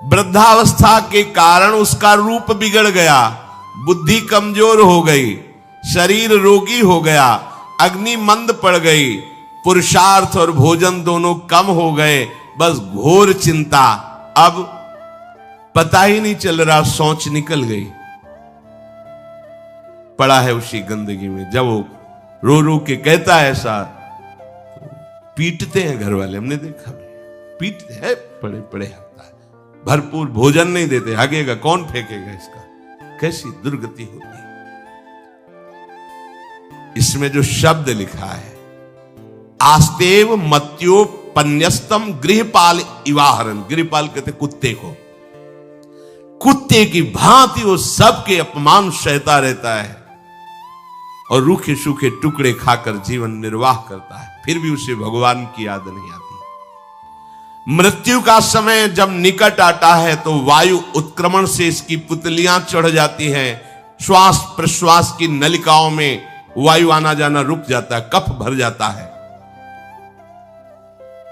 वृद्धावस्था के कारण उसका रूप बिगड़ गया, बुद्धि कमजोर हो गई, शरीर रोगी हो गया, अग्नि मंद पड़ गई, पुरुषार्थ और भोजन दोनों कम हो गए, बस घोर चिंता। अब पता ही नहीं चल रहा, सोच निकल गई, पड़ा है उसी गंदगी में। जब वो रो रो के कहता है ऐसा, पीटते हैं घर वाले, हमने देखा, पीटते हैं, पड़े पड़े हकता है, भरपूर भोजन नहीं देते, हगेगा कौन, फेंकेगा इसका। कैसी दुर्गति होती है। इसमें जो शब्द लिखा है, आस्तेव मत्योपन्यस्तम गृहपाल इवाहरन, गृहपाल कहते कुत्ते को, कुत्ते की भांति वो सबके अपमान सहता रहता है और रूखे सूखे टुकड़े खाकर जीवन निर्वाह करता है, फिर भी उसे भगवान की याद नहीं आती। मृत्यु का समय जब निकट आता है तो वायु उत्क्रमण से इसकी पुतलियां चढ़ जाती हैं, श्वास प्रश्वास की नलिकाओं में वायु आना जाना रुक जाता है, कफ भर जाता है।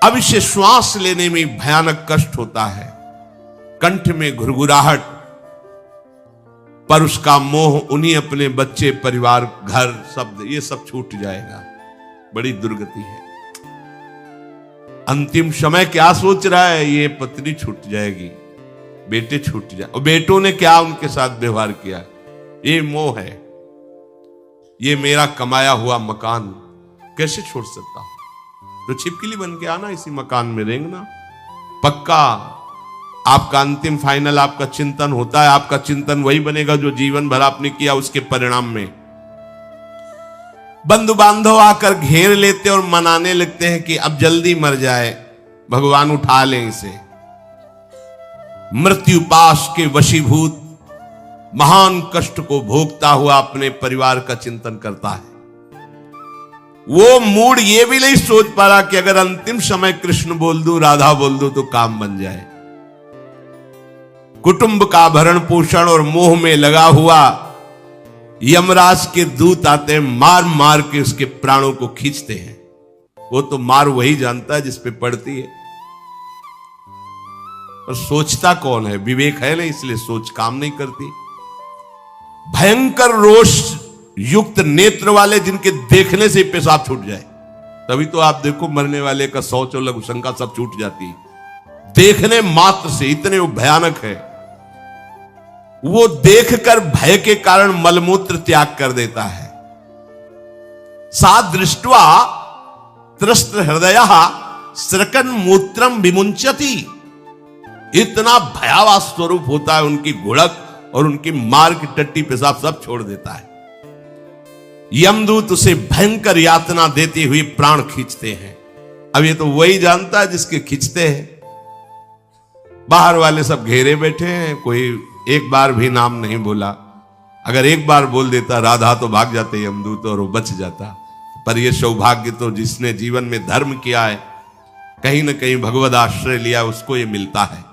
अब इसे श्वास लेने में भयानक कष्ट होता है, कंठ में घुरघुराहट, पर उसका मोह उन्हीं अपने बच्चे, परिवार, घर, शब्द, ये सब छूट जाएगा। बड़ी दुर्गति है। अंतिम समय क्या सोच रहा है, ये पत्नी छूट जाएगी, बेटे छूट जाए, और बेटों ने क्या उनके साथ व्यवहार किया, ये मोह है, ये मेरा कमाया हुआ मकान कैसे छोड़ सकता हूं, तो छिपकली बन के आना, इसी मकान में रेंगना। पक्का आपका अंतिम फाइनल आपका चिंतन होता है, आपका चिंतन वही बनेगा जो जीवन भर आपने किया, उसके परिणाम में बंधु बांधव आकर घेर लेते और मनाने लगते हैं कि अब जल्दी मर जाए, भगवान उठा लें इसे। मृत्यु पाश के वशीभूत महान कष्ट को भोगता हुआ अपने परिवार का चिंतन करता है। वो मूड ये भी नहीं सोच पा रहा कि अगर अंतिम समय कृष्ण बोल दूं, राधा बोल दूं तो काम बन जाए। कुटुंब का भरण पोषण और मोह में लगा हुआ यमराज के दूत आते हैं, मार मार के उसके प्राणों को खींचते हैं। वो तो मार वही जानता है जिस पे पड़ती है, और सोचता कौन है, विवेक है नहीं, इसलिए सोच काम नहीं करती। भयंकर रोष युक्त नेत्र वाले, जिनके देखने से पेशाब छूट जाए, तभी तो आप देखो मरने वाले का शौच और लघु शंका सब छूट जाती है, देखने मात्र से, इतने वो भयानक है। वो देखकर भय के कारण मलमूत्र त्याग कर देता है। सा दृष्ट्वा त्रस्त हृदय स्रकन मूत्रम विमुंचति, इतना भयावह स्वरूप होता है उनकी घुड़क, और उनकी मार की टट्टी पेशाब सब छोड़ देता है। यमदूत उसे भयंकर यातना देते हुए प्राण खींचते हैं। अब ये तो वही जानता है जिसके खींचते हैं। बाहर वाले सब घेरे बैठे हैं, कोई एक बार भी नाम नहीं बोला। अगर एक बार बोल देता राधा तो भाग जाते यमदूत और वो बच जाता। पर यह सौभाग्य तो जिसने जीवन में धर्म किया है, कहीं ना कहीं भगवद आश्रय लिया, उसको ये मिलता है।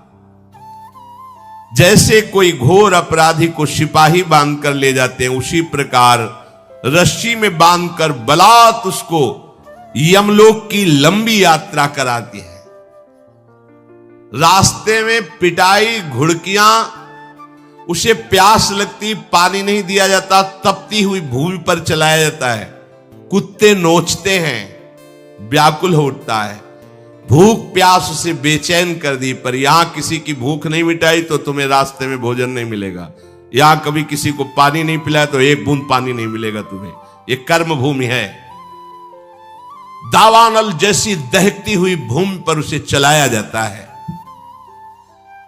जैसे कोई घोर अपराधी को सिपाही बांधकर ले जाते हैं, उसी प्रकार रस्सी में बांधकर बलात् उसको यमलोक की लंबी यात्रा कराती है। रास्ते में पिटाई, घुड़कियां, उसे प्यास लगती, पानी नहीं दिया जाता, तपती हुई भूमि पर चलाया जाता है। कुत्ते नोचते हैं, व्याकुल हो उठता है। भूख प्यास उसे बेचैन कर दी, पर यहां किसी की भूख नहीं मिटाई तो तुम्हें रास्ते में भोजन नहीं मिलेगा। यहां कभी किसी को पानी नहीं पिलाया तो एक बूंद पानी नहीं मिलेगा तुम्हें। ये कर्म भूमि है। दावानल जैसी दहकती हुई भूमि पर उसे चलाया जाता है।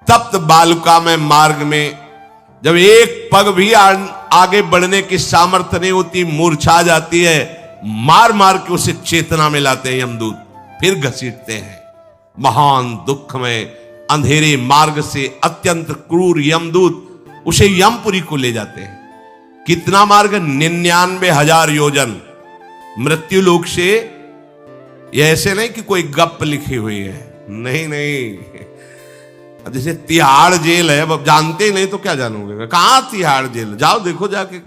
तप्त बालुका में मार्ग में जब एक पग भी आगे बढ़ने की सामर्थ्य नहीं होती, मूर्छा जाती है, मार मार के उसे चेतना में लाते हैं यमदूत, फिर घसीटते हैं। महान दुख में अंधेरे मार्ग से अत्यंत क्रूर यमदूत उसे यमपुरी को ले जाते हैं। कितना मार्ग? 99,000 योजन मृत्यु लोक से। यह ऐसे नहीं कि कोई गप लिखी हुई है, नहीं नहीं। जैसे तिहाड़ जेल है, अब जानते ही नहीं तो क्या जानोगे, कहां तिहाड़ जेल? जाओ देखो जाके।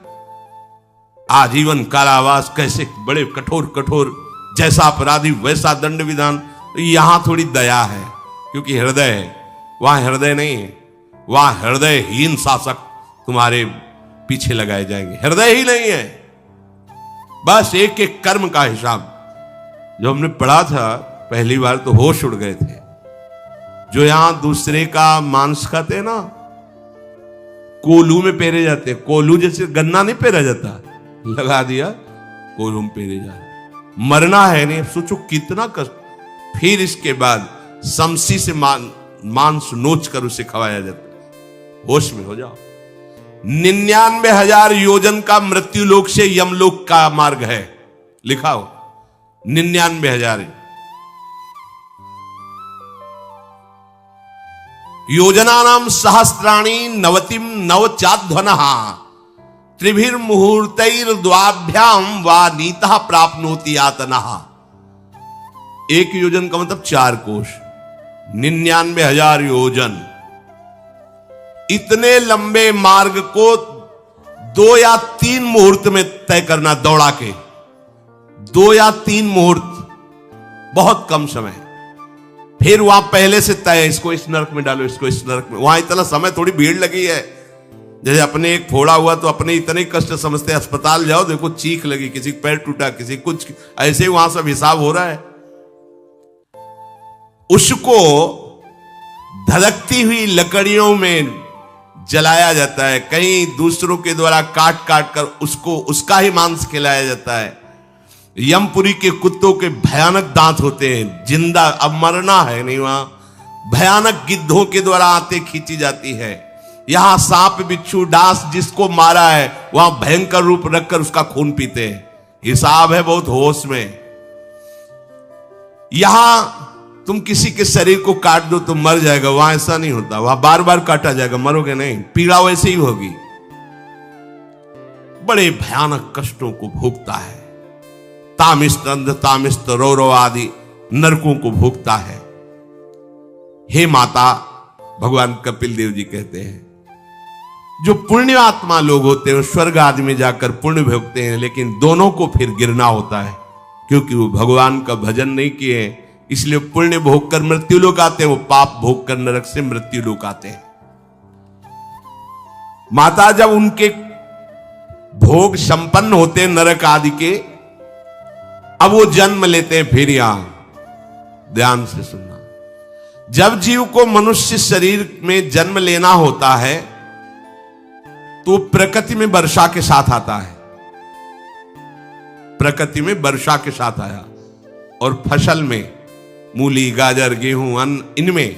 आजीवन कारावास, कैसे बड़े कठोर कठोर, जैसा अपराधी वैसा दंड विधान। तो यहां थोड़ी दया है, क्योंकि हृदय है। वहां हृदय नहीं है, वहां हृदयहीन शासक तुम्हारे पीछे लगाए जाएंगे। हृदय ही नहीं है, बस एक एक कर्म का हिसाब। जो हमने पढ़ा था पहली बार तो होश उड़ गए थे। जो यहां दूसरे का मांस खाते हैं ना, कोलू में पेरे जाते हैं। कोलू जैसे गन्ना नहीं पेरा जाता, लगा दिया कोलू में पेरे जा रहे। मरना है नहीं, सोचो कितना कष्ट। फिर इसके बाद समसी से मांस नोच कर उसे खवाया जाता है। होश में हो जाओ। 99,000 योजन का मृत्यु लोक से यमलोक का मार्ग है, लिखा हो 99,000 योजनानाम सहस्राणी नवतिम नवचाध्वनः त्रिभिर्मुहूर्तैर्द्वाभ्याम वा नीतः प्राप्नोति यातनः। एक योजन का मतलब 4 कोश, 99,000 योजन। इतने लंबे मार्ग को 2 या 3 मुहूर्त में तय करना, दौड़ा के 2 या 3 मुहूर्त, बहुत कम समय। फिर वहां पहले से तय, इसको इस नरक में डालो, इसको इस नरक में। वहां इतना समय, थोड़ी भीड़ लगी है। जैसे अपने एक फोड़ा हुआ तो अपने इतने कष्ट समझते, अस्पताल जाओ देखो चीख लगी, किसी पैर टूटा, किसी कुछ, ऐसे ही वहां सब हिसाब हो रहा है। उसको धधकती हुई लकड़ियों में जलाया जाता है, कहीं दूसरों के द्वारा काट काट कर उसको उसका ही मांस खिलाया जाता है। यमपुरी के कुत्तों के भयानक दांत होते हैं, जिंदा, अब मरना है नहीं वहां। भयानक गिद्धों के द्वारा आते खींची जाती है। यहां सांप बिच्छू डांस जिसको मारा है, वहां भयंकर रूप रखकर उसका खून पीते हैं। हिसाब है बहुत होश में। यहां तुम किसी के शरीर को काट दो तो मर जाएगा, वहां ऐसा नहीं होता। वहां बार बार काटा जाएगा, मरोगे नहीं, पीड़ा वैसे ही होगी। बड़े भयानक कष्टों को भोगता है। तामिस्त अंध तामिस्त रौरव आदि नरकों को भोगता है। हे माता, भगवान कपिल देव जी कहते हैं, जो पुण्य आत्मा लोग होते हैं स्वर्ग आदि में जाकर पुण्य भोगते हैं, लेकिन दोनों को फिर गिरना होता है, क्योंकि वो भगवान का भजन नहीं किए, इसलिए पुण्य भोग कर मृत्यु लोक आते हैं, वो पाप भोग कर नरक से मृत्यु लोक आते हैं। माता जब उनके भोग संपन्न होते हैं नरक आदि के, अब वो जन्म लेते हैं फिर यहां। ध्यान से सुनना, जब जीव को मनुष्य शरीर में जन्म लेना होता है तो प्रकृति में वर्षा के साथ आता है। प्रकृति में वर्षा के साथ आया और फसल में मूली गाजर गेहूं अन्न, इनमें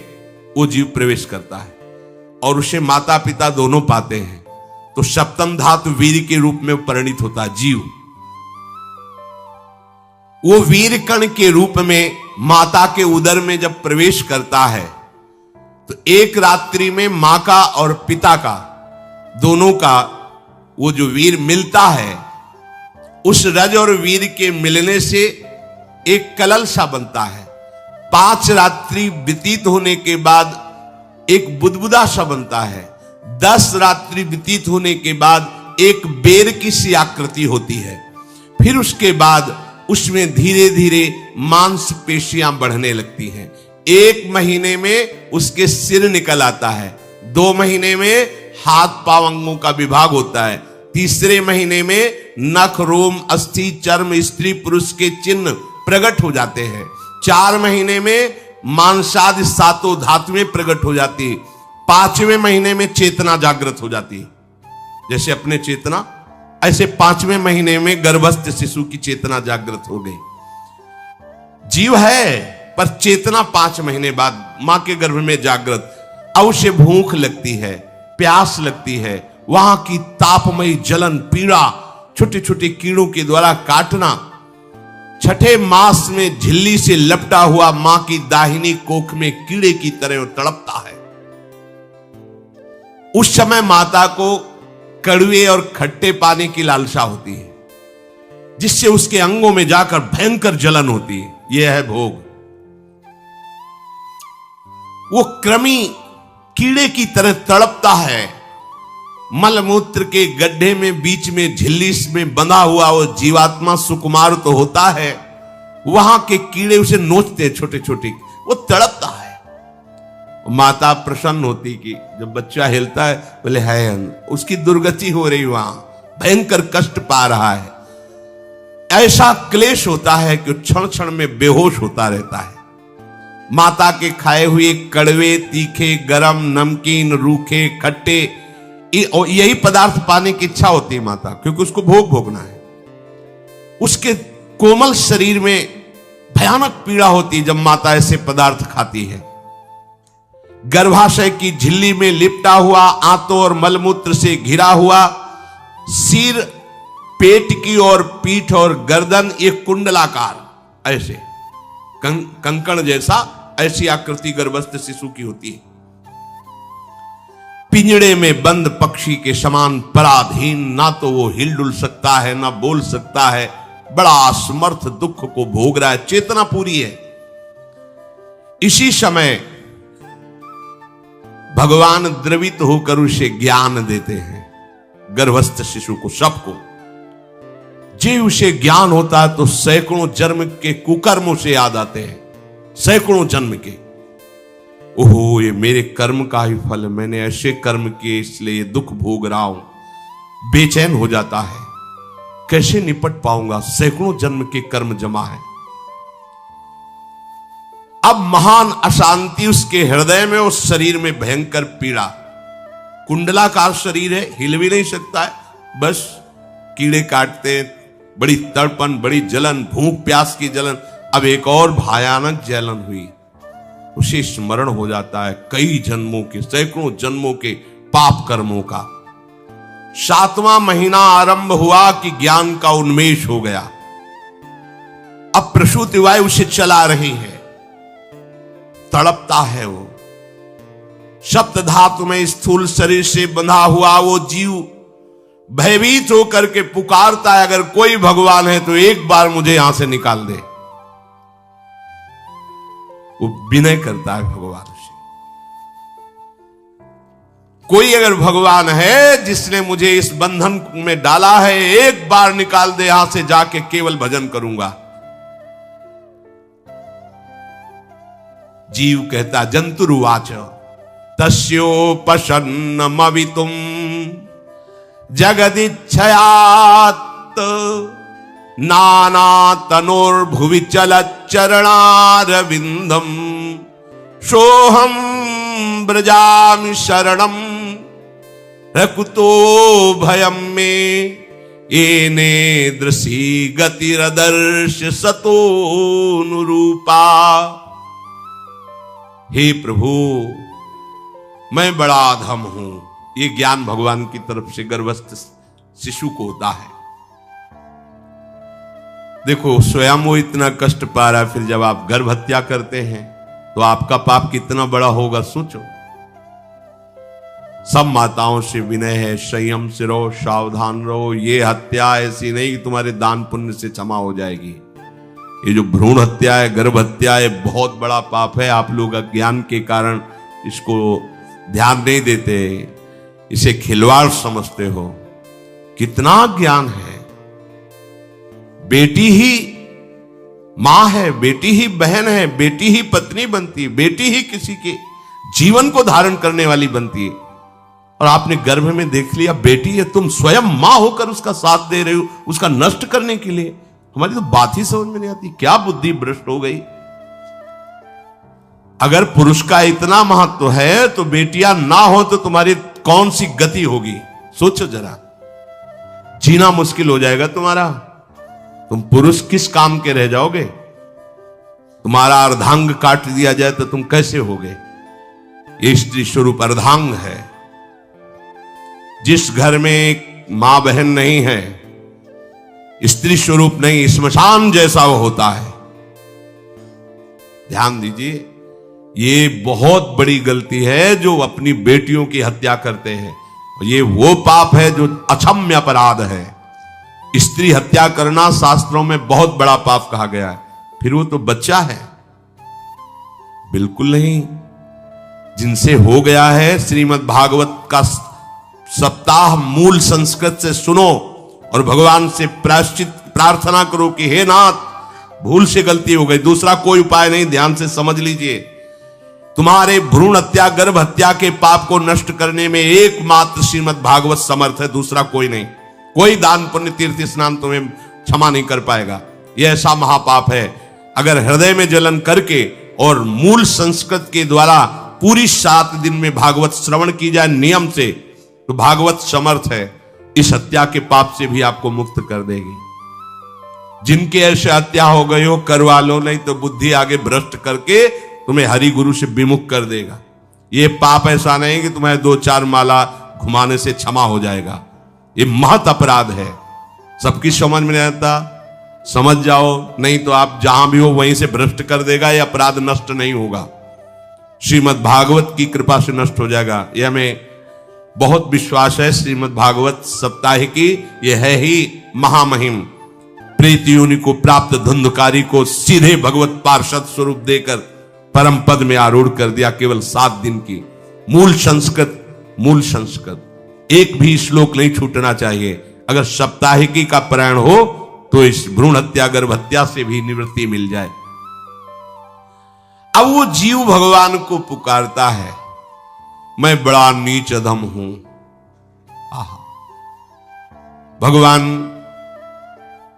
वो जीव प्रवेश करता है और उसे माता पिता दोनों पाते हैं। तो सप्तम धातु वीर के रूप में परिणित होता है जीव। वो वीर कण के रूप में माता के उदर में जब प्रवेश करता है तो एक रात्रि में मां का और पिता का, दोनों का वो जो वीर मिलता है, उस रज और वीर के मिलने से एक कलल सा बनता है। 5 रात्रि व्यतीत होने के बाद एक बुदबुदा सा बनता है। 10 रात्रि व्यतीत होने के बाद एक बेर की सी आकृति होती है। फिर उसके बाद उसमें धीरे धीरे मांसपेशियां बढ़ने लगती हैं। 1 महीने में उसके सिर निकल आता है। 2 महीने में हाथ पांव अंगों का विभाग होता है। 3 महीने में नख रोम अस्थि चर्म स्त्री पुरुष के चिन्ह प्रकट हो जाते हैं। 4 महीने में मांसादि 7 धातुएं प्रकट हो जाती है। 5वें महीने में चेतना जागृत हो जाती है। जैसे अपने चेतना, ऐसे 5वें महीने में गर्भस्थ शिशु की चेतना जागृत हो गई। जीव है पर चेतना 5 महीने बाद मां के गर्भ में जागृत। अब उसे भूख लगती है, प्यास लगती है, वहां की तापमयी जलन पीड़ा, छोटे छोटे कीड़ों के द्वारा काटना। 6ठे मास में झिल्ली से लपटा हुआ मां की दाहिनी कोख में कीड़े की तरह तड़पता है। उस समय माता को कड़वे और खट्टे पानी की लालसा होती है, जिससे उसके अंगों में जाकर भयंकर जलन होती है। यह है भोग। वो कृमि कीड़े की तरह तड़पता है। मलमूत्र के गड्ढे में बीच में झिल्ली में बंधा हुआ वो जीवात्मा सुकुमार तो होता है, वहां के कीड़े उसे नोचते छोटे छोटे, वो तड़पता है। माता प्रसन्न होती कि जब बच्चा हिलता है, बोले है उसकी दुर्गति हो रही, वहां भयंकर कष्ट पा रहा है। ऐसा क्लेश होता है कि क्षण क्षण में बेहोश होता रहता है। माता के खाए हुए कड़वे, तीखे, गरम, नमकीन, रूखे, खट्टे, यही पदार्थ पाने की इच्छा होती है माता, क्योंकि उसको भोग भोगना है। उसके कोमल शरीर में भयानक पीड़ा होती है जब माता ऐसे पदार्थ खाती है। गर्भाशय की झिल्ली में लिपटा हुआ, आंतों और मलमूत्र से घिरा हुआ सिर, पेट की और पीठ और गर्दन एक कुंडलाकार ऐसे कंकण जैसा, ऐसी आकृति गर्भस्थ शिशु की होती है। पिंजड़े में बंद पक्षी के समान पराधीन, ना तो वो हिलडुल सकता है ना बोल सकता है, बड़ा असमर्थ दुख को भोग रहा है, चेतना पूरी है। इसी समय भगवान द्रवित होकर उसे ज्ञान देते हैं, गर्भस्थ शिशु को, सबको। जे उसे ज्ञान होता है तो सैकड़ों जन्म के कुकर्मों से याद आते हैं, सैकड़ों जन्म के। ओहो, ये मेरे कर्म का ही फल, मैंने ऐसे कर्म किए इसलिए दुख भोग रहा हूं। बेचैन हो जाता है, कैसे निपट पाऊंगा, सैकड़ों जन्म के कर्म जमा है। अब महान अशांति उसके हृदय में, उस शरीर में भयंकर पीड़ा। कुंडलाकार शरीर है, हिल भी नहीं सकता है, बस कीड़े काटते, बड़ी तड़पन, बड़ी जलन, भूख प्यास की जलन। अब एक और भयानक जलन हुई, उसे स्मरण हो जाता है कई जन्मों के, सैकड़ों जन्मों के पाप कर्मों का। 7वां महीना आरंभ हुआ कि ज्ञान का उन्मेष हो गया। अब प्रसूति वायु उसे चला रही है, तड़पता है वो। सप्त धातु में स्थूल शरीर से बंधा हुआ वो जीव भयभीत होकर के पुकारता है, अगर कोई भगवान है तो एक बार मुझे यहां से निकाल दे। वो विनय करता है भगवान से, कोई अगर भगवान है जिसने मुझे इस बंधन में डाला है, एक बार निकाल दे, यहां से जाके केवल भजन करूंगा। जीव कहता, जंतुरुवाच तस्योपशन्नमवितुम जगदिच्छयात् नाना तनोर्भुवि चलच्चरणारविंदम सोहम ब्रजामि शरणम रकुतो भयम में येने दृशी गतिरदर्श सतोनुरूपा। हे प्रभु, मैं बड़ा अधम हूं। ये ज्ञान भगवान की तरफ से गर्भस्थ शिशु को होता है। देखो, स्वयं वो इतना कष्ट पा रहा है, फिर जब आप गर्भ हत्या करते हैं तो आपका पाप कितना बड़ा होगा, सोचो। सब माताओं से विनय है, संयम से रहो, सावधान रहो। ये हत्या ऐसी नहीं कि तुम्हारे दान पुण्य से क्षमा हो जाएगी। ये जो भ्रूण हत्या है, गर्भ हत्या है, बहुत बड़ा पाप है। आप लोग अज्ञान के कारण इसको ध्यान नहीं देते, इसे खिलवाड़ समझते हो। कितना ज्ञान है। बेटी ही मां है, बेटी ही बहन है, बेटी ही पत्नी बनती है, बेटी ही किसी के जीवन को धारण करने वाली बनती है। और आपने गर्भ में देख लिया बेटी है, तुम स्वयं मां होकर उसका साथ दे रहे हो, उसका नष्ट करने के लिए। हमारी तो बात ही समझ में नहीं आती, क्या बुद्धि भ्रष्ट हो गई। अगर पुरुष का इतना महत्व है तो बेटियां ना हो तो तुम्हारी कौन सी गति होगी, सोचो जरा। जीना मुश्किल हो जाएगा तुम्हारा। तुम पुरुष किस काम के रह जाओगे। तुम्हारा अर्धांग काट दिया जाए तो तुम कैसे होगे। ये स्त्री स्वरूप अर्धांग है। जिस घर में एक मां बहन नहीं है, स्त्री स्वरूप नहीं, स्मशान जैसा वो होता है। ध्यान दीजिए, ये बहुत बड़ी गलती है जो अपनी बेटियों की हत्या करते हैं। ये वो पाप है जो अक्षम्य अपराध है। स्त्री हत्या करना शास्त्रों में बहुत बड़ा पाप कहा गया है। फिर वो तो बच्चा है, बिल्कुल नहीं। जिनसे हो गया है, श्रीमद् भागवत का सप्ताह मूल संस्कृत से सुनो और भगवान से प्रायश्चित प्रार्थना करो कि हे नाथ, भूल से गलती हो गई, दूसरा कोई उपाय नहीं। ध्यान से समझ लीजिए, तुम्हारे भ्रूण हत्या, गर्भ हत्या के पाप को नष्ट करने में एकमात्र श्रीमद् भागवत समर्थ है, दूसरा कोई नहीं। कोई दान पुण्य तीर्थ स्नान तुम्हें क्षमा नहीं कर पाएगा। यह ऐसा महापाप है। अगर हृदय में जलन करके और मूल संस्कृत के द्वारा पूरी 7 दिन में भागवत श्रवण की जाए नियम से, तो भागवत समर्थ है, इस हत्या के पाप से भी आपको मुक्त कर देगी। जिनके ऐसे हत्या हो गई हो करवा लो, नहीं तो बुद्धि आगे भ्रष्ट करके तुम्हें हरि गुरु से विमुख कर देगा। ये पाप ऐसा नहीं कि तुम्हें 2-4 माला घुमाने से क्षमा हो जाएगा। ये महत अपराध है। सबकी समझ में नहीं आता, समझ जाओ, नहीं तो आप जहां भी हो वहीं से भ्रष्ट कर देगा। ये अपराध नष्ट नहीं होगा, श्रीमद् भागवत की कृपा से नष्ट हो जाएगा। यह हमें बहुत विश्वास है। श्रीमद् भागवत सप्ताहिकी यह है ही महामहिम। प्रीति योनि को प्राप्त धुंधकारी को सीधे भगवत पार्षद स्वरूप देकर परम पद में आरूढ़ कर दिया। केवल 7 दिन की मूल संस्कृत एक भी श्लोक नहीं छूटना चाहिए। अगर सप्ताहिकी का पारायण हो तो इस भ्रूण हत्या, गर्भ हत्या से भी निवृत्ति मिल जाए। अब वो जीव भगवान को पुकारता है, मैं बड़ा नीच अधम हूं। आहा, भगवान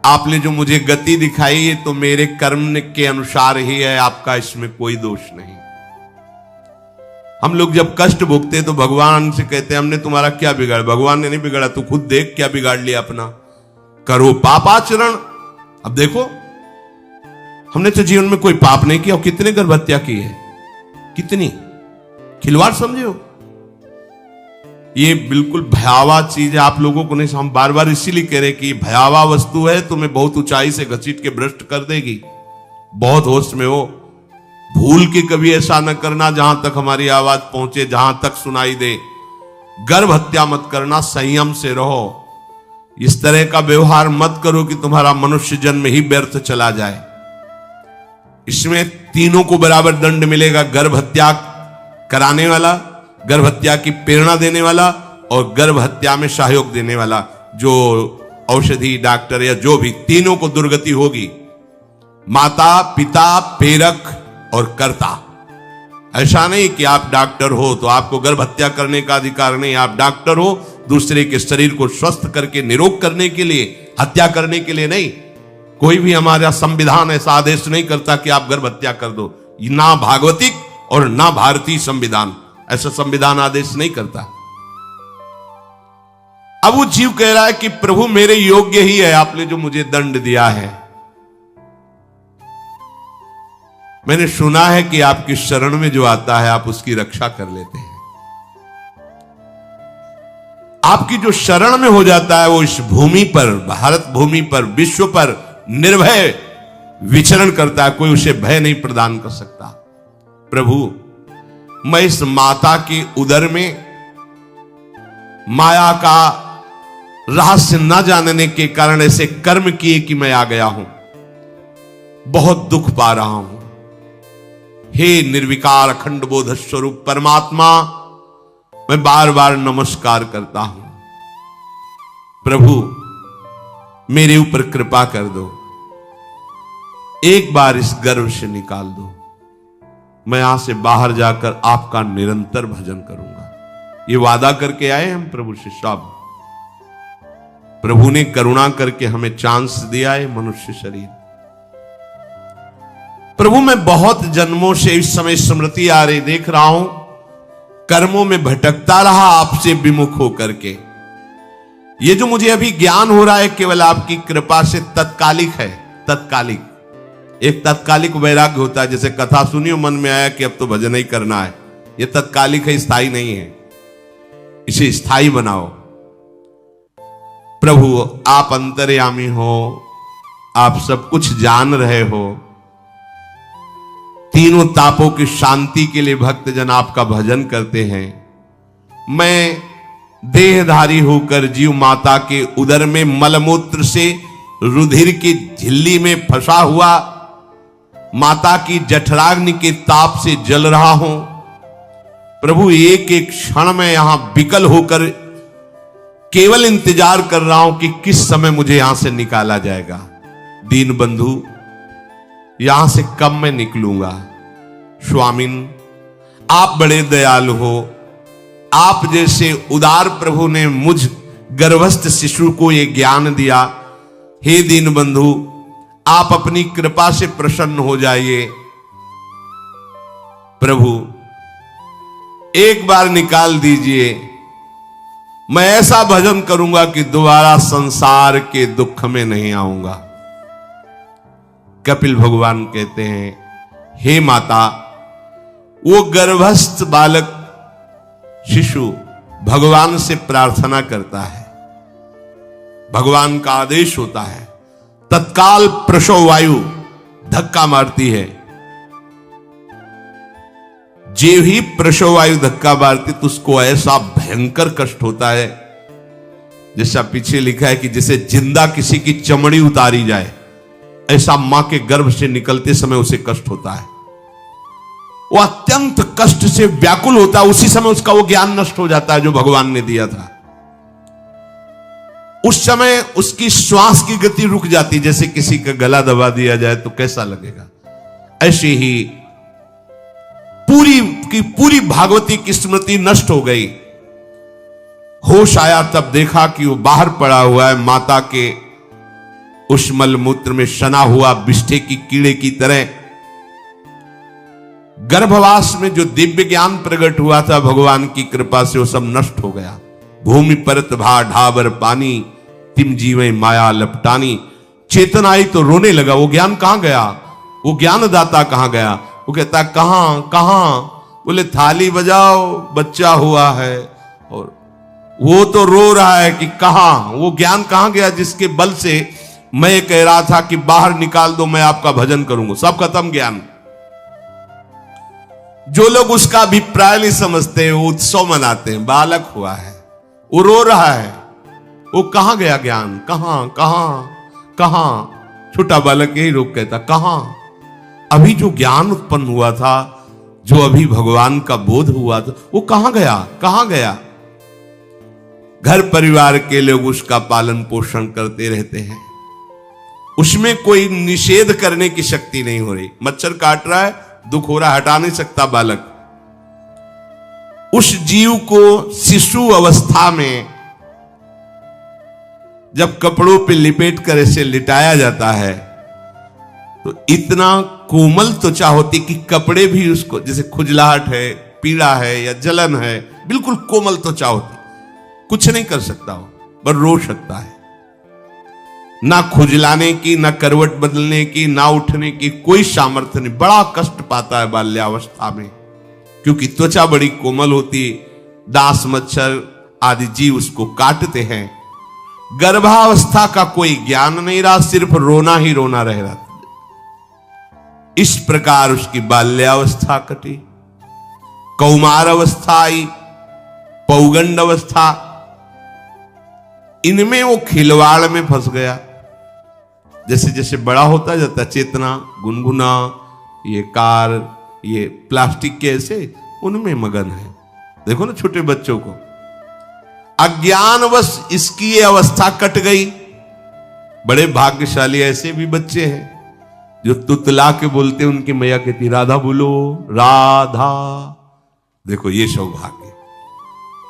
आपने जो मुझे गति दिखाई है तो मेरे कर्म के अनुसार ही है, आपका इसमें कोई दोष नहीं। हम लोग जब कष्ट भोगते तो भगवान से कहते हैं हमने तुम्हारा क्या बिगाड़ा। भगवान ने नहीं बिगाड़ा, तू खुद देख क्या बिगाड़ लिया अपना। करो पापाचरण। अब देखो, हमने तो जीवन में कोई पाप नहीं किया और कितने गर्भ हत्या की है, कितनी खिलवाड़ समझे हो। ये बिल्कुल भयावह चीज है, आप लोगों को नहीं। हम बार बार इसीलिए कह रहे कि भयावह वस्तु है, तुम्हें बहुत ऊंचाई से घसीट के भ्रष्ट कर देगी। बहुत होश में हो, भूल के कभी ऐसा न करना जहां तक हमारी आवाज पहुंचे, जहां तक सुनाई दे। गर्भ हत्या मत करना, संयम से रहो। इस तरह का व्यवहार मत करो कि तुम्हारा मनुष्य जन्म ही व्यर्थ चला जाए। इसमें तीनों को बराबर दंड मिलेगा। गर्भ हत्या कराने वाला, गर्भ हत्या की प्रेरणा देने वाला और गर्भ हत्या में सहयोग देने वाला, जो औषधि डॉक्टर या जो भी, तीनों को दुर्गति होगी। माता, पिता, प्रेरक और कर्ता। ऐसा नहीं कि आप डॉक्टर हो तो आपको गर्भ हत्या करने का अधिकार नहीं। आप डॉक्टर हो दूसरे के शरीर को स्वस्थ करके निरोग करने के लिए, हत्या करने के लिए नहीं। कोई भी हमारा संविधान ऐसा आदेश नहीं करता कि आप गर्भ हत्या कर दो। ना भागवतिक और ना भारतीय संविधान ऐसा संविधान आदेश नहीं करता। अब वो जीव कह रहा है कि प्रभु मेरे योग्य ही है, आपने जो मुझे दंड दिया है। मैंने सुना है कि आपकी शरण में जो आता है आप उसकी रक्षा कर लेते हैं। आपकी जो शरण में हो जाता है वो इस भूमि पर, भारत भूमि पर, विश्व पर निर्भय विचरण करता है। कोई उसे भय नहीं प्रदान कर सकता। प्रभु, मैं इस माता के उदर में माया का रहस्य न जानने के कारण ऐसे कर्म किए कि मैं आ गया हूं। बहुत दुख पा रहा हूं। हे निर्विकार अखंड बोध स्वरूप परमात्मा, मैं बार बार नमस्कार करता हूं। प्रभु, मेरे ऊपर कृपा कर दो, एक बार इस गर्भ से निकाल दो। मैं यहां से बाहर जाकर आपका निरंतर भजन करूंगा। ये वादा करके आए हम प्रभु से सब। प्रभु ने करुणा करके हमें चांस दिया है मनुष्य शरीर। प्रभु, मैं बहुत जन्मों से इस समय स्मृति आ रही देख रहा हूं, कर्मों में भटकता रहा आपसे विमुख होकर के। ये जो मुझे अभी ज्ञान हो रहा है केवल आपकी कृपा से तत्कालिक है। तत्कालिक, एक तत्कालिक वैराग्य होता है। जैसे कथा सुनियो, मन में आया कि अब तो भजन ही करना है। ये तत्कालिक है, स्थायी नहीं है। इसे स्थायी बनाओ। प्रभु, आप अंतर्यामी हो, आप सब कुछ जान रहे हो। तीनों तापों की शांति के लिए भक्तजन आपका भजन करते हैं। मैं देहधारी होकर जीव माता के उदर में मलमूत्र से रुधिर की झिल्ली में फंसा हुआ माता की जठराग्नि के ताप से जल रहा हूं। प्रभु, एक एक क्षण में यहां विकल होकर केवल इंतजार कर रहा हूं कि किस समय मुझे यहां से निकाला जाएगा। दीन बंधु, यहां से कब मैं निकलूंगा। स्वामिन, आप बड़े दयालु हो, आप जैसे उदार प्रभु ने मुझ गर्भस्थ शिशु को ये ज्ञान दिया। हे दीन बंधु, आप अपनी कृपा से प्रसन्न हो जाइए। प्रभु एक बार निकाल दीजिए, मैं ऐसा भजन करूंगा कि दोबारा संसार के दुख में नहीं आऊंगा। कपिल भगवान कहते हैं, हे माता, वो गर्भस्थ बालक शिशु भगवान से प्रार्थना करता है, भगवान का आदेश होता है, तत्काल प्रसव वायु धक्का मारती है। जे ही प्रसव वायु धक्का मारती तो उसको ऐसा भयंकर कष्ट होता है, जैसा पीछे लिखा है कि जैसे जिंदा किसी की चमड़ी उतारी जाए, ऐसा मां के गर्भ से निकलते समय उसे कष्ट होता है। वो अत्यंत कष्ट से व्याकुल होता है। उसी समय उसका वो ज्ञान नष्ट हो जाता है जो भगवान ने दिया था। उस समय उसकी श्वास की गति रुक जाती, जैसे किसी का गला दबा दिया जाए तो कैसा लगेगा। ऐसे ही पूरी की पूरी भागवती की स्मृति नष्ट हो गई। होश आया तब देखा कि वो बाहर पड़ा हुआ है, माता के उस मलमूत्र में सना हुआ बिष्ठे की कीड़े की तरह। गर्भवास में जो दिव्य ज्ञान प्रकट हुआ था भगवान की कृपा से, वो सब नष्ट हो गया। भूमि परत भा ढाबर पानी, तिम जीवे माया लपटानी। चेतन आई तो रोने लगा। वो ज्ञान कहां गया? वो ज्ञानदाता कहां गया? वो कहता कहां कहां? बोले थाली बजाओ, बच्चा हुआ है। और वो तो रो रहा है कि कहां, वो ज्ञान कहां गया जिसके बल से मैं कह रहा था कि बाहर निकाल दो, मैं आपका भजन करूंगा। सब खत्म ज्ञान। जो लोग उसका अभिप्राय नहीं समझते, वो उत्सव मनाते हैं। बालक हुआ है, वो रो रहा है, वो कहां गया ज्ञान? कहां कहां कहां? छोटा बालक यही रोक कहता कहां? अभी जो ज्ञान उत्पन्न हुआ था, जो अभी भगवान का बोध हुआ था, वो कहां गया? कहां गया? घर परिवार के लोग उसका पालन पोषण करते रहते हैं, उसमें कोई निषेध करने की शक्ति नहीं हो रही। मच्छर काट रहा है, दुख हो रहा है, हटा नहीं सकता बालक। उस जीव को शिशु अवस्था में जब कपड़ों पे लिपेट कर ऐसे लिटाया जाता है तो इतना कोमल त्वचा होती कि कपड़े भी उसको, जैसे खुजलाहट है, पीड़ा है या जलन है, बिल्कुल कोमल त्वचा होती, कुछ नहीं कर सकता हो, पर रो सकता है। ना खुजलाने की, ना करवट बदलने की, ना उठने की कोई सामर्थ्य नहीं। बड़ा कष्ट पाता है बाल्यावस्था में, क्योंकि त्वचा बड़ी कोमल होती, दास मच्छर आदि जीव उसको काटते हैं। गर्भावस्था का कोई ज्ञान नहीं रहा, सिर्फ रोना ही रोना रह रहा। इस प्रकार उसकी बाल्यावस्था कटी, कौमार अवस्था आई, पौगंड अवस्था, इनमें वो खिलवाड़ में फंस गया। जैसे जैसे बड़ा होता जाता, चेतना, गुनगुना, ये कार, ये प्लास्टिक के ऐसे उनमें मगन है। देखो ना छोटे बच्चों को, अज्ञानवश इसकी ये अवस्था कट गई। बड़े भाग्यशाली ऐसे भी बच्चे हैं जो तुतला के बोलते, उनकी मैया कहती राधा बोलो, राधा। देखो ये सौभाग्य।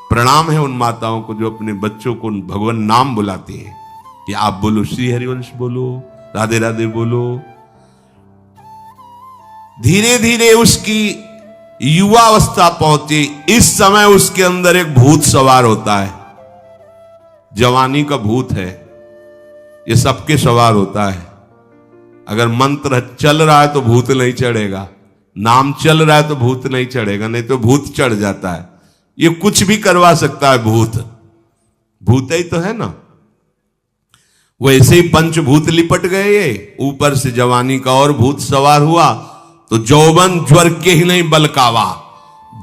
प्रणाम है उन माताओं को जो अपने बच्चों को भगवान नाम बुलाती हैं कि आप बोलो, श्री हरिवंश बोलो, राधे राधे बोलो। धीरे धीरे उसकी युवा अवस्था पहुंची। इस समय उसके अंदर एक भूत सवार होता है। जवानी का भूत है, ये सबके सवार होता है। अगर मंत्र चल रहा है तो भूत नहीं चढ़ेगा, नाम चल रहा है तो भूत नहीं चढ़ेगा, नहीं तो भूत चढ़ जाता है। ये कुछ भी करवा सकता है भूत, भूत ही तो है ना। वैसे ही पंचभूत लिपट गए, ये ऊपर से जवानी का और भूत सवार हुआ तो जौवन ज्वर के ही नहीं बलकावा।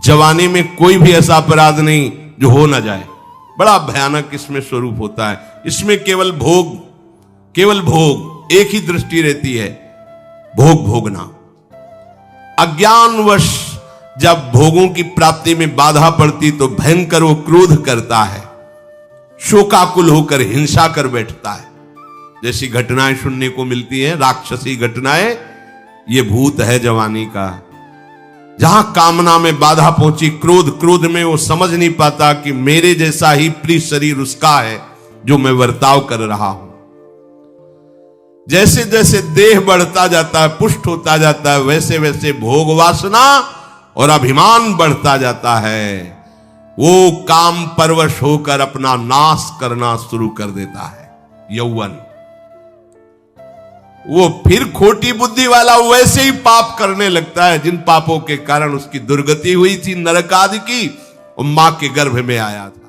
जवानी में कोई भी ऐसा अपराध नहीं जो हो ना जाए। बड़ा भयानक इसमें स्वरूप होता है। इसमें केवल भोग, केवल भोग, एक ही दृष्टि रहती है, भोग भोगना। अज्ञानवश जब भोगों की प्राप्ति में बाधा पड़ती तो भयंकर वो क्रोध करता है, शोकाकुल होकर हिंसा कर बैठता है। जैसी घटनाएं सुनने को मिलती हैं, राक्षसी घटनाएं, ये भूत है जवानी का। जहां कामना में बाधा पहुंची, क्रोध में वो समझ नहीं पाता कि मेरे जैसा ही प्रिय शरीर उसका है जो मैं वर्ताव कर रहा हूं। जैसे जैसे देह बढ़ता जाता है, पुष्ट होता जाता है, वैसे वैसे भोग वासना और अभिमान बढ़ता जाता है। वो काम परवश होकर अपना नाश करना शुरू कर देता है। यौवन, वो फिर खोटी बुद्धि वाला वैसे ही पाप करने लगता है जिन पापों के कारण उसकी दुर्गति हुई थी, नरक आदि की, और मां के गर्भ में आया था।